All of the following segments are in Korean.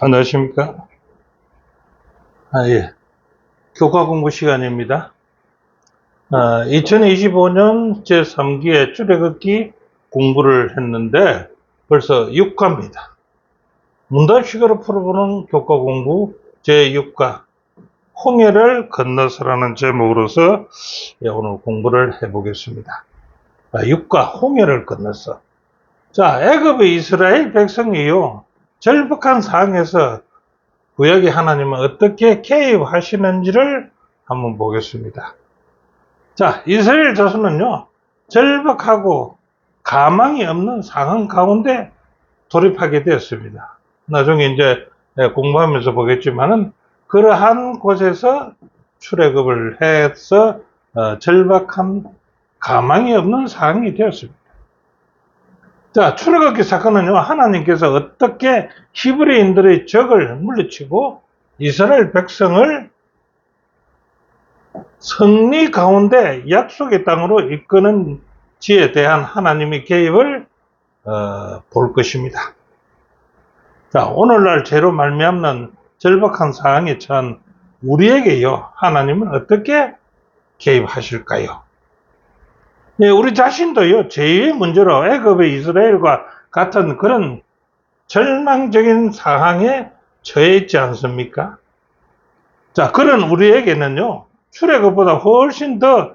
안녕하십니까? 예. 교과 공부 시간입니다. 2025년 제3기의 출애굽기 공부를 했는데 벌써 6과입니다. 문답식으로 풀어보는 교과 공부 제6과 홍해를 건너서라는 제목으로서 오늘 공부를 해보겠습니다. 6과 홍해를 건너서. 자, 애굽의 이스라엘 백성이요, 절박한 상황에서 구약의 하나님은 어떻게 개입하시는지를 한번 보겠습니다. 자, 이스라엘 자손은요, 절박하고 가망이 없는 상황 가운데 돌입하게 되었습니다. 나중에 이제 공부하면서 보겠지만은 그러한 곳에서 출애굽을 해서 절박한 가망이 없는 상황이 되었습니다. 자, 출애굽기 사건은요, 하나님께서 어떻게 히브리인들의 적을 물리치고 이스라엘 백성을 승리 가운데 약속의 땅으로 이끄는지에 대한 하나님의 개입을 볼 것입니다. 자, 오늘날 죄로 말미암는 절박한 상황에 처한 우리에게요, 하나님은 어떻게 개입하실까요? 네, 우리 자신도요, 죄의 문제로 애굽의 이스라엘과 같은 그런 절망적인 상황에 처해 있지 않습니까? 자, 그런 우리에게는요, 출애굽보다 훨씬 더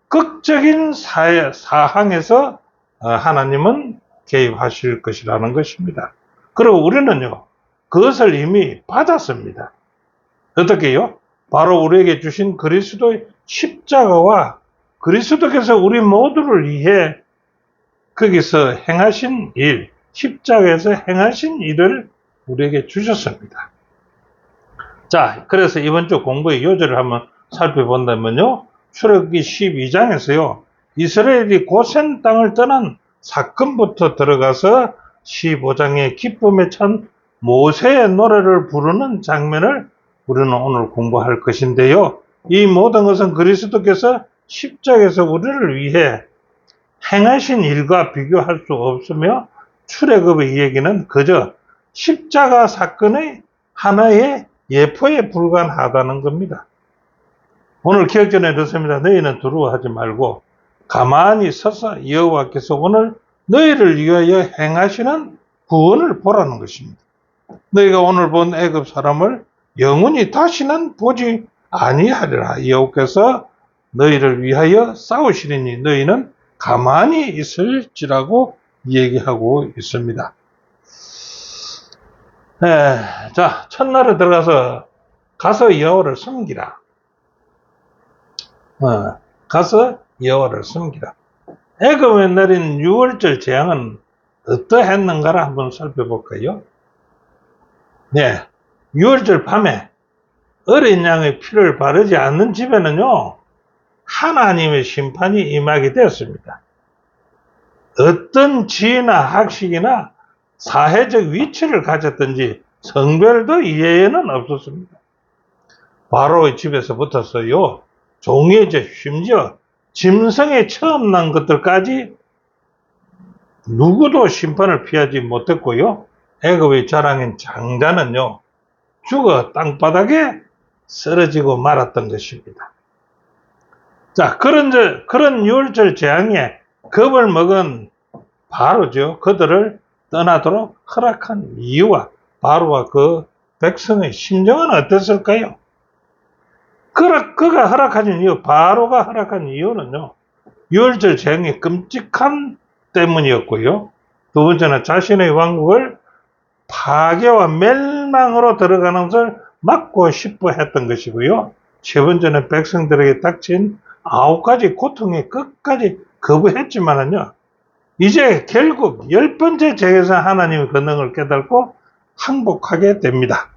극적인 사항에서 하나님은 개입하실 것이라는 것입니다. 그리고 우리는요, 그것을 이미 받았습니다. 어떻게요? 바로 우리에게 주신 그리스도의 십자가와 그리스도께서 우리 모두를 위해 거기서 행하신 일, 십자가에서 행하신 일을 우리에게 주셨습니다. 자, 그래서 이번 주 공부의 요절을 한번 살펴본다면요, 출애굽기 12장에서요, 이스라엘이 고센 땅을 떠난 사건부터 들어가서 15장의 기쁨에 찬 모세의 노래를 부르는 장면을 우리는 오늘 공부할 것인데요, 이 모든 것은 그리스도께서 십자가에서 우리를 위해 행하신 일과 비교할 수 없으며 출애굽의 얘기는 그저 십자가 사건의 하나의 예포에 불과하다는 겁니다. 오늘 기억전에 이렇습니다. 너희는 두려워하지 말고 가만히 서서 여호와께서 오늘 너희를 위하여 행하시는 구원을 보라는 것입니다. 너희가 오늘 본 애굽 사람을 영원히 다시는 보지 아니하리라. 여호와께서 너희를 위하여 싸우시리니 너희는 가만히 있을지라고 얘기하고 있습니다. 자, 첫날에 들어가서 가서 여호와를 섬기라. 가서 여호와를 섬기라. 애굽에 내린 6월절 재앙은 어떠했는가를 한번 살펴볼까요? 네, 6월절 밤에 어린 양의 피를 바르지 않는 집에는요, 하나님의 심판이 임하게 되었습니다. 어떤 지위나 학식이나 사회적 위치를 가졌든지 성별도 이해에는 없었습니다. 바로의 집에서 붙었어요. 종의 제 심지어 짐승에 처음 난 것들까지 누구도 심판을 피하지 못했고요. 애굽의 자랑인 장자는요, 죽어 땅바닥에 쓰러지고 말았던 것입니다. 자, 그런 유월절 재앙에 겁을 먹은 바로죠, 그들을 떠나도록 허락한 이유와 바로와 그 백성의 심정은 어땠을까요? 그가 허락한 이유, 바로가 허락한 이유는요, 유월절 재앙의 끔찍함 때문이었고요. 두 번째는 자신의 왕국을 파괴와 멸망으로 들어가는 것을 막고 싶어 했던 것이고요. 세 번째는 백성들에게 닥친 9가지 고통의 끝까지 거부했지만은요, 이제 결국 10번째 재에서 하나님의 권능을 깨닫고 항복하게 됩니다.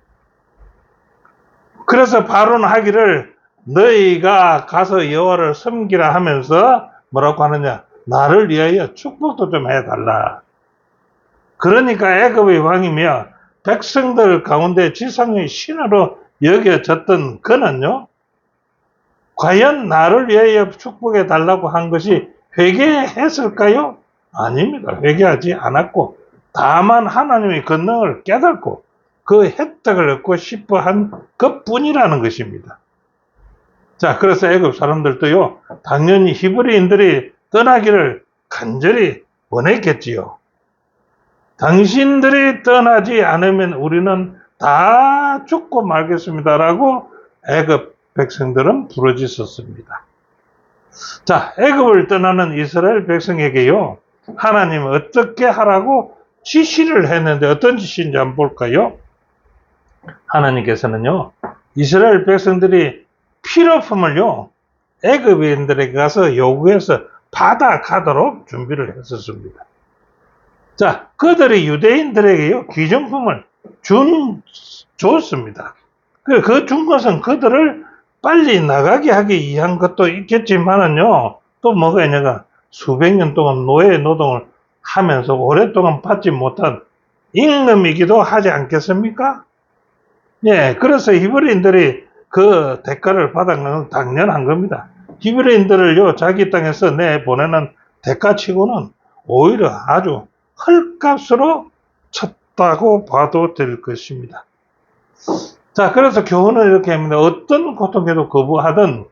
그래서 바로는 하기를 너희가 가서 여호와를 섬기라 하면서 뭐라고 하느냐, 나를 위하여 축복도 좀 해달라. 그러니까 애굽의 왕이며 백성들 가운데 지상의 신으로 여겨졌던 그는요, 과연 나를 위하여 축복해 달라고 한 것이 회개했을까요? 아닙니다. 회개하지 않았고 다만 하나님의 권능을 깨닫고 그 혜택을 얻고 싶어 한 것뿐이라는 것입니다. 자, 그래서 애굽 사람들도요, 당연히 히브리인들이 떠나기를 간절히 원했겠지요. 당신들이 떠나지 않으면 우리는 다 죽고 말겠습니다라고 애굽 백성들은 부르짖었습니다. 자, 애굽을 떠나는 이스라엘 백성에게요, 하나님은 어떻게 하라고 지시를 했는데 어떤 지시인지 한번 볼까요? 하나님께서는요, 이스라엘 백성들이 필요품을요, 애굽인들에게 가서 요구해서 받아가도록 준비를 했었습니다. 자, 그들이 유대인들에게요, 기존품을 줬습니다. 그 준 것은 그들을 빨리 나가게 하기 위한 것도 있겠지만은요, 또 뭐가 있냐가, 수백 년 동안 노예 노동을 하면서 오랫동안 받지 못한 임금이기도 하지 않겠습니까? 예, 그래서 히브리인들이 그 대가를 받은 건 당연한 겁니다. 히브리인들을요, 자기 땅에서 내보내는 대가치고는 오히려 아주 헐값으로 쳤다고 봐도 될 것입니다. 자, 그래서 교훈은 이렇게 합니다. 어떤 고통에도 거부하던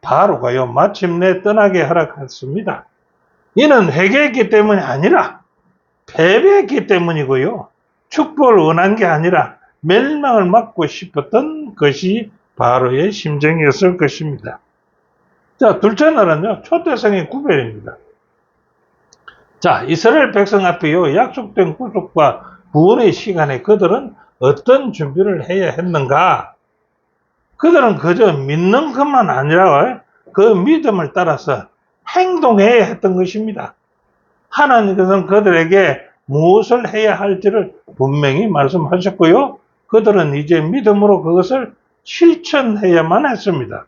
바로가요, 마침내 떠나게 허락했습니다. 이는 회개했기 때문이 아니라 패배했기 때문이고요. 축복을 원한 게 아니라 멸망을 막고 싶었던 것이 바로의 심정이었을 것입니다. 자, 둘째 날은요, 초대성의 구별입니다. 자, 이스라엘 백성 앞에요, 약속된 구속과 구원의 시간에 그들은 어떤 준비를 해야 했는가? 그들은 그저 믿는 것만 아니라 그 믿음을 따라서 행동해야 했던 것입니다. 하나님께서는 그들에게 무엇을 해야 할지를 분명히 말씀하셨고요. 그들은 이제 믿음으로 그것을 실천해야만 했습니다.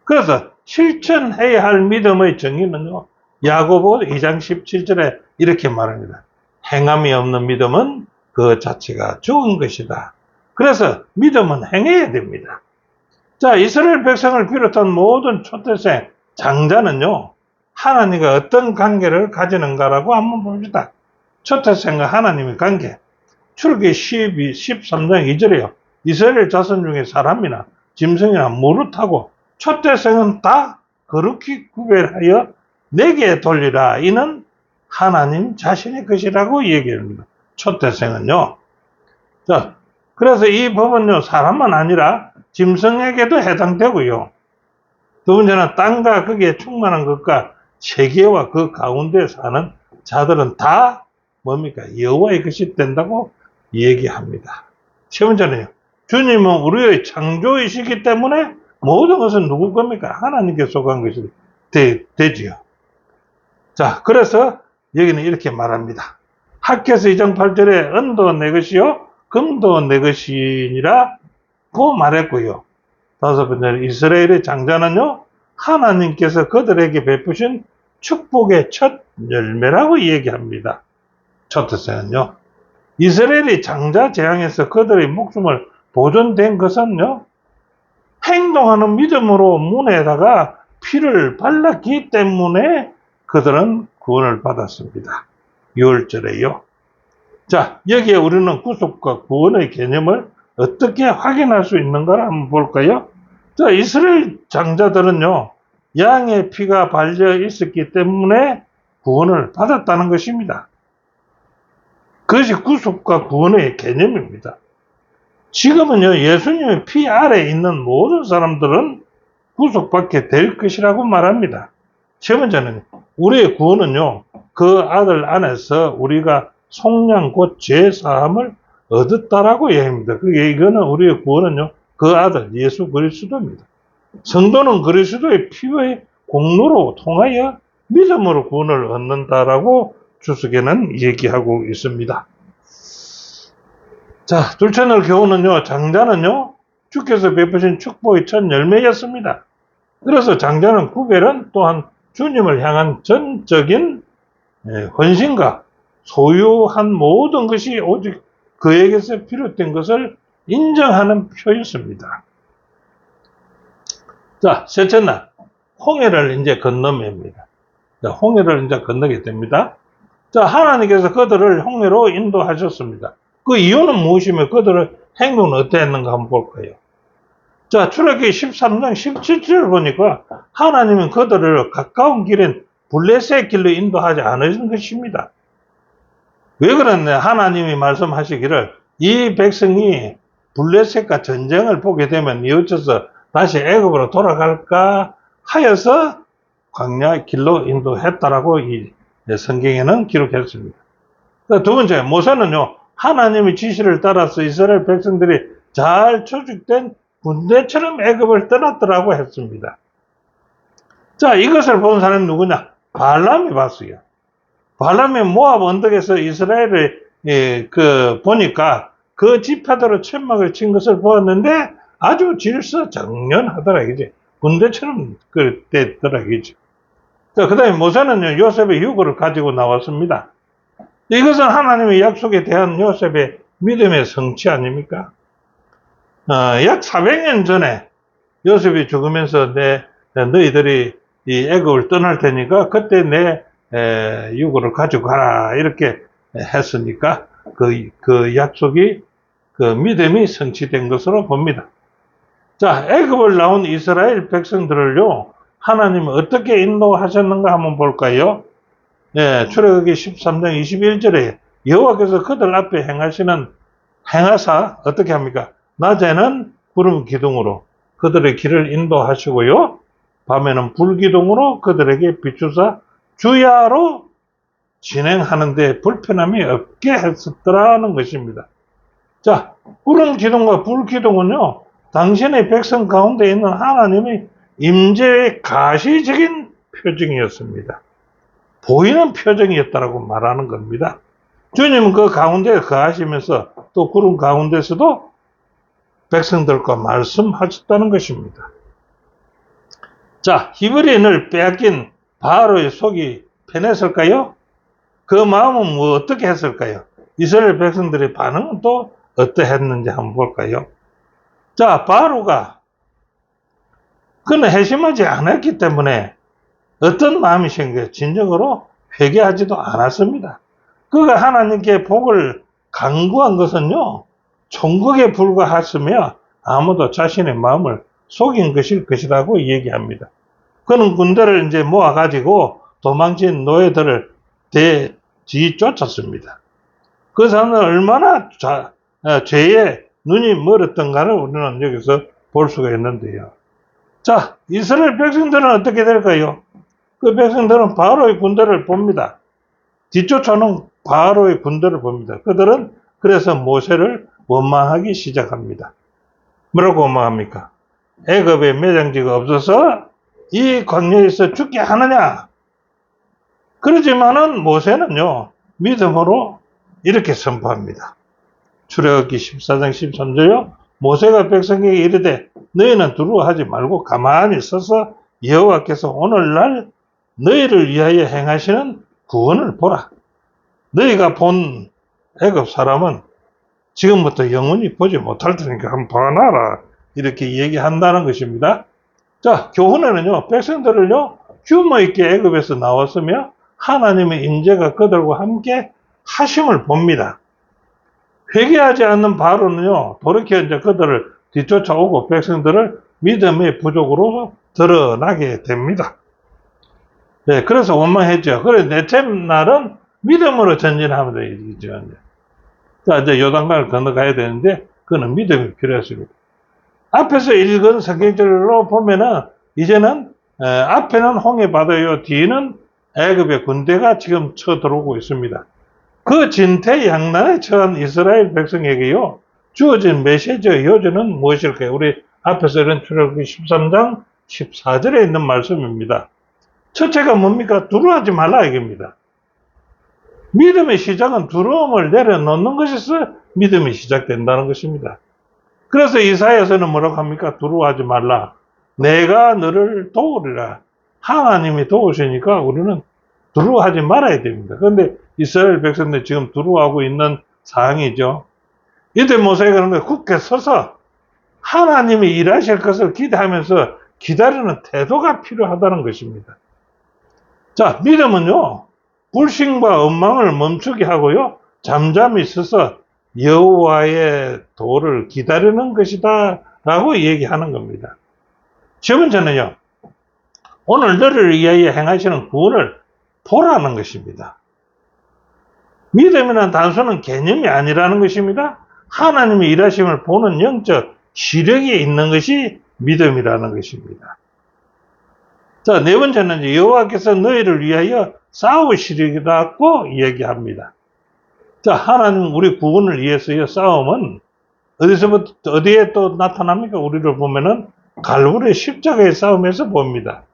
그래서 실천해야 할 믿음의 정의는요, 야고보 2장 17절에 이렇게 말합니다. 행함이 없는 믿음은 그 자체가 죽은 것이다. 그래서 믿음은 행해야 됩니다. 자, 이스라엘 백성을 비롯한 모든 초대생, 장자는요, 하나님과 어떤 관계를 가지는가라고 한번 봅시다. 초대생과 하나님의 관계. 출애굽기 13장 2절에요. 이스라엘 자손 중에 사람이나 짐승이나 무를 타고 초대생은 다 거룩히 구별하여 내게 돌리라. 이는 하나님 자신의 것이라고 얘기합니다. 초대생은요. 자, 그래서 이 법은요, 사람만 아니라 짐승에게도 해당되고요. 두 번째는 땅과 거기에 충만한 것과 세계와 그 가운데 사는 자들은 다 뭡니까? 여호와의 것이 된다고 얘기합니다. 세 번째는요, 주님은 우리의 창조이시기 때문에 모든 것은 누구 겁니까? 하나님께 속한 것이 되지요. 자, 그래서 여기는 이렇게 말합니다. 학개서 2장 8절에 은도 내 것이요 금도 내 것이니라고 말했고요. 다섯 번째는 이스라엘의 장자는요, 하나님께서 그들에게 베푸신 축복의 첫 열매라고 얘기합니다. 첫째는요, 이스라엘이 장자 재앙에서 그들의 목숨을 보존된 것은요, 행동하는 믿음으로 문에다가 피를 발랐기 때문에 그들은 구원을 받았습니다. 6절에요. 자, 여기에 우리는 구속과 구원의 개념을 어떻게 확인할 수 있는가를 한번 볼까요? 자, 이스라엘 장자들은요, 양의 피가 발려 있었기 때문에 구원을 받았다는 것입니다. 그것이 구속과 구원의 개념입니다. 지금은요, 예수님의 피 아래에 있는 모든 사람들은 구속받게 될 것이라고 말합니다. 세 번째는 우리의 구원은요, 그 아들 안에서 우리가 속량 곧 죄사함을 얻었다라고 얘기합니다. 이거는 우리의 구원은요, 그 아들 예수 그리스도입니다. 성도는 그리스도의 피의 공로로 통하여 믿음으로 구원을 얻는다라고 주석에는 얘기하고 있습니다. 자, 둘째 날 교훈은요, 장자는요, 주께서 베푸신 축복의 첫 열매였습니다. 그래서 장자는 구별은 또한 주님을 향한 전적인 헌신과 소유한 모든 것이 오직 그에게서 비롯된 것을 인정하는 표였습니다. 자, 셋째 날, 홍해를 이제 건너맵니다. 자, 홍해를 이제 건너게 됩니다. 자, 하나님께서 그들을 홍해로 인도하셨습니다. 그 이유는 무엇이며 그들의 행동은 어땠는가 한번 볼까요? 자, 출애굽기 13장 17절을 보니까 하나님은 그들을 가까운 길인 블레셋 길로 인도하지 않으신 것입니다. 왜 그랬냐? 하나님이 말씀하시기를 이 백성이 블레셋과 전쟁을 보게 되면 이어져서 다시 애굽으로 돌아갈까 하여서 광야 길로 인도했다라고 이 성경에는 기록했습니다. 두 번째, 모세는요, 하나님의 지시를 따라서 이스라엘 백성들이 잘 조직된 군대처럼 애굽을 떠났더라고 했습니다. 자, 이것을 본 사람이 누구냐? 발람이 봤어요. 발람이 모압 언덕에서 이스라엘을 보니까 그 지파대로 천막을 친 것을 보았는데 아주 질서정연하더라 이제 군대처럼 됐더라 이제. 자, 그 다음에 모세는요, 요셉의 유고를 가지고 나왔습니다. 이것은 하나님의 약속에 대한 요셉의 믿음의 성취 아닙니까? 약 400년 전에 요셉이 죽으면서 너희들이 이 애굽을 떠날 테니까 그때 내 유고를 가지고 가라 이렇게 했으니까 그 약속이 그 믿음이 성취된 것으로 봅니다. 자, 애굽을 나온 이스라엘 백성들을요, 하나님은 어떻게 인도하셨는가 한번 볼까요? 출애굽기 13장 21절에 여호와께서 그들 앞에 행하사 어떻게 합니까? 낮에는 구름 기둥으로 그들의 길을 인도하시고요, 밤에는 불 기둥으로 그들에게 비추사 주야로 진행하는데 불편함이 없게 했었더라는 것입니다. 자, 구름 기둥과 불 기둥은요, 당신의 백성 가운데 있는 하나님의 임재의 가시적인 표징이었습니다. 보이는 표정이었다라고 말하는 겁니다. 주님은 그 가운데 거하시면서 또 구름 가운데서도 백성들과 말씀하셨다는 것입니다. 자, 히브리인을 빼앗긴 바로의 속이 편했을까요? 그 마음은 어떻게 했을까요? 이스라엘 백성들의 반응은 또 어떠했는지 한번 볼까요? 자, 바로가 그는 회심하지 않았기 때문에 어떤 마음이 생겨요? 진정으로 회개하지도 않았습니다. 그가 하나님께 복을 간구한 것은요, 천국에 불과했으며 아무도 자신의 마음을 속인 것일 것이라고 얘기합니다. 그는 군대를 이제 모아가지고 도망친 노예들을 뒤쫓았습니다. 그 사람은 얼마나 죄에 눈이 멀었던가를 우리는 여기서 볼 수가 있는데요. 자, 이스라엘 백성들은 어떻게 될까요? 그 백성들은 바로의 군대를 봅니다. 뒤쫓아오는 바로의 군대를 봅니다. 그들은 그래서 모세를 원망하기 시작합니다. 뭐라고 원망합니까? 애굽에 매장지가 없어서 이 광야에서 죽게 하느냐? 그러지만은 모세는요, 믿음으로 이렇게 선포합니다. 출애굽기 14장 13절요. 모세가 백성에게 이르되 너희는 두려워하지 말고 가만히 서서 여호와께서 오늘날 너희를 위하여 행하시는 구원을 보라. 너희가 본 애굽 사람은 지금부터 영원히 보지 못할 테니까 한번 봐놔라. 이렇게 얘기한다는 것입니다. 자, 교훈에는요, 백성들을요, 규모 있게 애굽에서 나왔으며 하나님의 임재가 그들과 함께 하심을 봅니다. 회개하지 않는 바로는요, 돌이켜 이제 그들을 뒤쫓아오고 백성들을 믿음의 부족으로 드러나게 됩니다. 네, 그래서 원망했죠. 그래, 넷째 날은 믿음으로 전진하면 되겠죠. 자, 이제 요단강을 건너가야 되는데, 그는 믿음이 필요했습니다. 앞에서 읽은 성경절로 보면은, 이제는, 앞에는 홍해 바다요, 뒤는 애굽의 군대가 지금 쳐들어오고 있습니다. 그 진퇴양난에 처한 이스라엘 백성에게요, 주어진 메시지의 요지는 무엇일까요? 우리 앞에서 읽은 출애굽기 13장 14절에 있는 말씀입니다. 첫째가 뭡니까? 두려워하지 말라 이겁니다. 믿음의 시작은 두려움을 내려놓는 것에서 믿음이 시작된다는 것입니다. 그래서 이사야서는 뭐라고 합니까? 두려워하지 말라. 내가 너를 도우리라. 하나님이 도우시니까 우리는 두려워하지 말아야 됩니다. 그런데 이스라엘 백성들 지금 두려워하고 있는 상황이죠. 이때 모세가 그런 거예요. 굳게 서서 하나님이 일하실 것을 기대하면서 기다리는 태도가 필요하다는 것입니다. 자, 믿음은요, 불신과 엉망을 멈추게 하고요, 잠잠히 서서 여호와의 도를 기다리는 것이다 라고 얘기하는 겁니다. 첫 번째는요, 오늘 너를 위하여 행하시는 구원을 보라는 것입니다. 믿음이란 단순한 개념이 아니라는 것입니다. 하나님의 일하심을 보는 영적 시력이 있는 것이 믿음이라는 것입니다. 자, 네 번째는 여호와께서 너희를 위하여 싸우시리라고 이야기합니다. 자, 하나님 우리 구원을 위해서의 싸움은 어디에 또 나타납니까? 우리를 보면은 갈보리 십자가의 싸움에서 봅니다.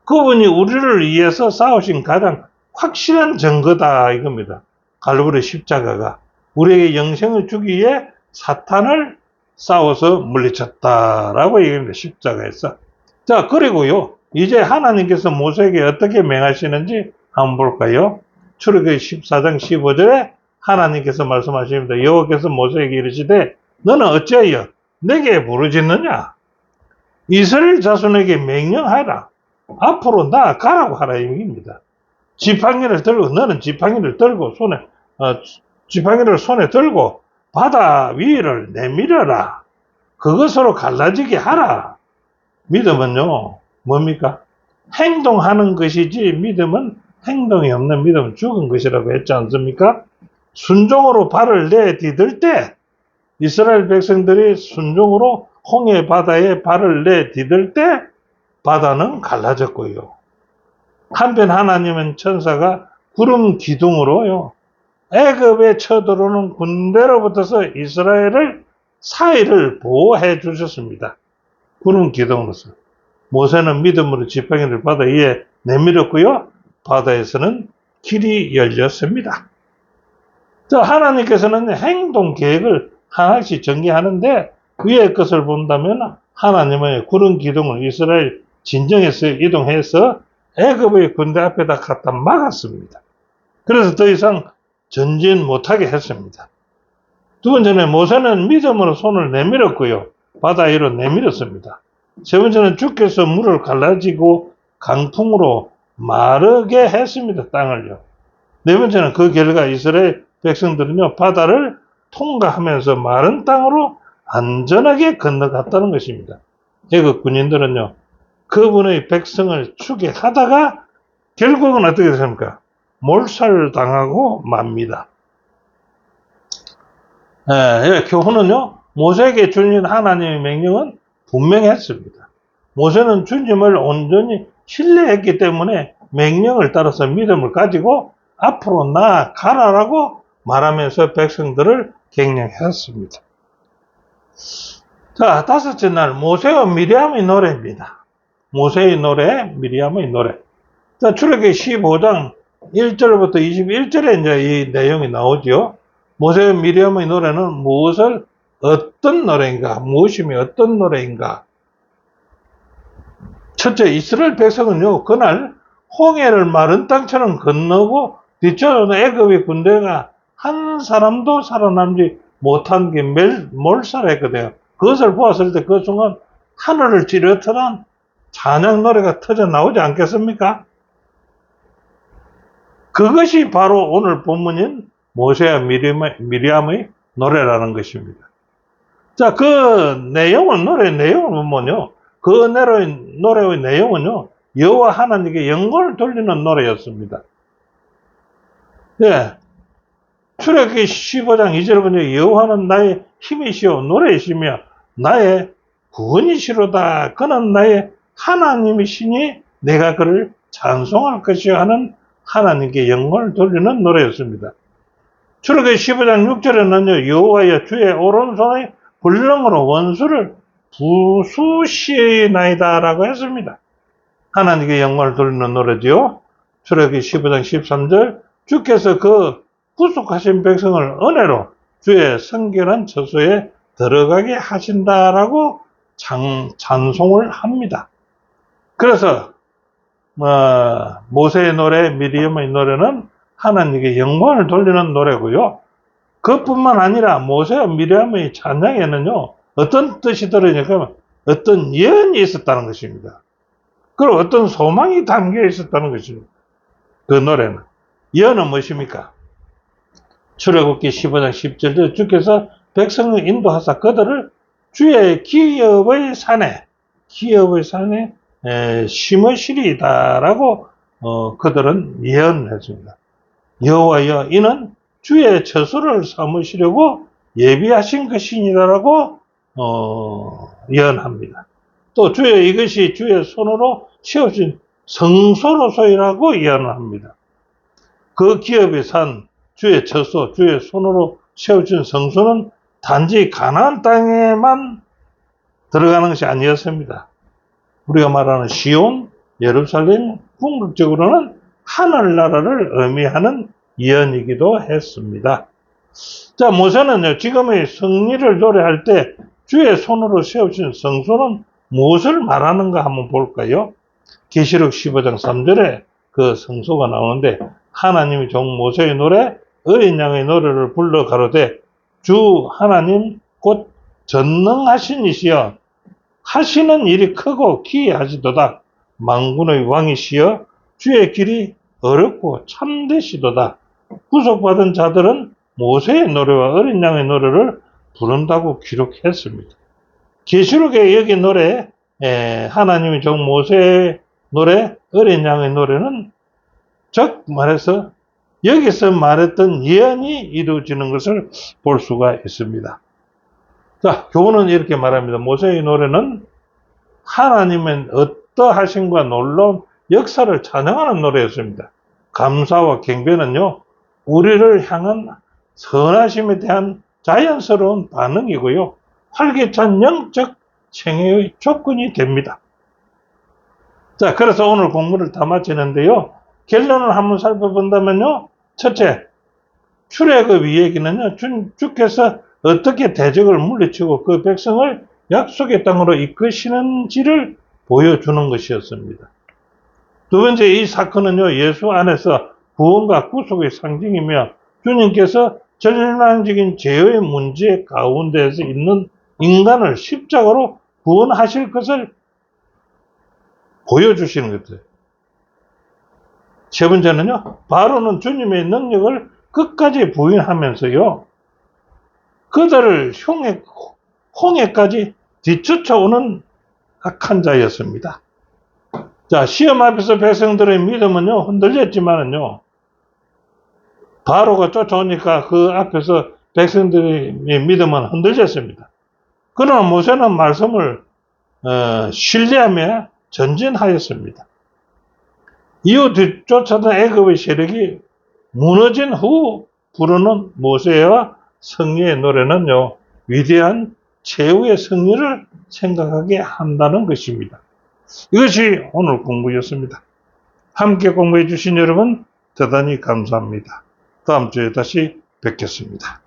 그분이 우리를 위해서 싸우신 가장 확실한 증거다 이겁니다. 갈보리 십자가가 우리에게 영생을 주기 위해 사탄을 싸워서 물리쳤다라고 얘기합니다. 십자가에서. 자, 그리고요, 이제 하나님께서 모세에게 어떻게 명하시는지 한번 볼까요? 출애굽기 14장 15절에 하나님께서 말씀하십니다. 여호와께서 모세에게 이르시되 너는 어찌하여 내게 부르짖느냐? 이스라엘 자손에게 명령하라. 앞으로 나아가라고 하라 이 얘기입니다. 지팡이를 들고 너는 지팡이를 들고 지팡이를 손에 들고 바다 위를 내밀어라. 그것으로 갈라지게 하라. 믿음은요, 뭡니까? 행동하는 것이지 믿음은 행동이 없는 믿음은 죽은 것이라고 했지 않습니까? 순종으로 발을 내디딜 때 이스라엘 백성들이 순종으로 홍해 바다에 발을 내디딜 때 바다는 갈라졌고요. 한편 하나님은 천사가 구름 기둥으로요, 애굽에 쳐들어오는 군대로부터서 이스라엘을 사이를 보호해 주셨습니다. 구름 기둥으로서. 모세는 믿음으로 지팡이를 바다 위에 내밀었고요. 바다에서는 길이 열렸습니다. 자, 하나님께서는 행동 계획을 하나씩 전개하는데 위의 것을 본다면 하나님의 구름 기둥을 이스라엘 진정에서 이동해서 애굽의 군대 앞에다 갖다 막았습니다. 그래서 더 이상 전진 못하게 했습니다. 두 번째는 모세는 믿음으로 손을 내밀었고요. 바다 위로 내밀었습니다. 세 번째는 주께서 물을 갈라지고 강풍으로 마르게 했습니다. 땅을요. 네 번째는 그 결과 이스라엘 백성들은요, 바다를 통과하면서 마른 땅으로 안전하게 건너갔다는 것입니다. 애굽 군인들은요, 그분의 백성을 추격하다가 결국은 어떻게 됐습니까? 몰살당하고 맙니다. 교훈은요, 모세에게 주신 하나님의 명령은 분명했습니다. 모세는 주님을 온전히 신뢰했기 때문에 명령을 따라서 믿음을 가지고 앞으로 나아가라라고 말하면서 백성들을 격려했습니다. 자, 다섯째 날 모세와 미리암의 노래입니다. 모세의 노래, 미리암의 노래. 자, 출애굽기 15장 1절부터 21절에 이제 이 내용이 나오죠. 모세와 미리암의 노래는 어떤 노래인가? 무엇이며 어떤 노래인가? 첫째, 이스라엘 백성은요, 그날 홍해를 마른 땅처럼 건너고 뒤쫓아오는 애굽의 군대가 한 사람도 살아남지 못한 게 몰살했거든요. 그것을 보았을 때 그 순간 하늘을 찌르트는 찬양 노래가 터져 나오지 않겠습니까? 그것이 바로 오늘 본문인 모세와 미리암의 노래라는 것입니다. 자, 그 노래 내용은 뭐냐? 그 노래의 내용은요, 여호와 하나님께 영광을 돌리는 노래였습니다. 예. 출애굽기 15장 2절에 보면 여호와는 나의 힘이시오 노래이시며 나의 구원이시로다. 그는 나의 하나님이시니 내가 그를 찬송할 것이요 하는 하나님께 영광을 돌리는 노래였습니다. 출애굽기 15장 6절에는요, 여호와여 주의 오른손의 불능으로 원수를 부수시나이다 라고 했습니다. 하나님께 영광을 돌리는 노래지요. 출애굽기 15장 13절 주께서 그 구속하신 백성을 은혜로 주의 성결한 처소에 들어가게 하신다라고 찬송을 합니다. 그래서 모세의 노래, 미리암의 노래는 하나님께 영광을 돌리는 노래고요. 그뿐만 아니라 모세와 미리암의 찬양에는요, 어떤 뜻이 들어있냐면 어떤 예언이 있었다는 것입니다. 그리고 어떤 소망이 담겨 있었다는 것입니다. 그 노래는. 예언은 무엇입니까? 출애굽기 15장 10절에 주께서 백성을 인도하사 그들을 주의 기업의 산에 심으시리다라고 그들은 예언했습니다. 여호와여 이는 주의 처소를 삼으시려고 예비하신 것이니라라고 예언합니다. 또 이것이 주의 손으로 세우신 성소로소이라고 예언합니다. 그 기업의 산, 주의 처소, 주의 손으로 세우신 성소는 단지 가나안 땅에만 들어가는 것이 아니었습니다. 우리가 말하는 시온, 예루살렘, 궁극적으로는 하늘나라를 의미하는 예언이기도 했습니다. 자, 모세는요, 지금의 승리를 노래할 때 주의 손으로 세우신 성소는 무엇을 말하는가 한번 볼까요? 계시록 15장 3절에 그 성소가 나오는데 하나님이 종 모세의 노래, 어린 양의 노래를 불러 가로되 주 하나님 곧 전능하신 이시여 하시는 일이 크고 기이하시도다. 만군의 왕이시여 주의 길이 어렵고 참되시도다. 구속받은 자들은 모세의 노래와 어린 양의 노래를 부른다고 기록했습니다. 계시록의 여기 노래, 하나님이 종 모세의 노래, 어린 양의 노래는 즉 말해서 여기서 말했던 예언이 이루어지는 것을 볼 수가 있습니다. 자, 교훈은 이렇게 말합니다. 모세의 노래는 하나님의 어떠하심과 놀라운 역사를 찬양하는 노래였습니다. 감사와 경배는요, 우리를 향한 선하심에 대한 자연스러운 반응이고요, 활기찬 영적 생애의 조건이 됩니다. 자, 그래서 오늘 공부를 다 마치는데요, 결론을 한번 살펴본다면요, 첫째, 출애굽 이야기는요, 주께서 어떻게 대적을 물리치고 그 백성을 약속의 땅으로 이끄시는지를 보여주는 것이었습니다. 두 번째, 이 사건은요, 예수 안에서 구원과 구속의 상징이며 주님께서 절망적인 죄의 문제 가운데에서 있는 인간을 십자가로 구원하실 것을 보여주시는 것이에요. 세 번째는요, 바로는 주님의 능력을 끝까지 부인하면서요, 그들을 홍해까지 뒤쫓아오는 악한 자였습니다. 자, 시험 앞에서 백성들의 믿음은요, 흔들렸지만은요, 바로가 쫓아오니까 그 앞에서 백성들의 믿음은 흔들렸습니다. 그러나 모세는 말씀을 신뢰하며 전진하였습니다. 이후 뒤쫓아던 애굽의 세력이 무너진 후 부르는 모세와 성리의 노래는요, 위대한 최후의 승리를 생각하게 한다는 것입니다. 이것이 오늘 공부였습니다. 함께 공부해 주신 여러분 대단히 감사합니다. 다음 주에 다시 뵙겠습니다.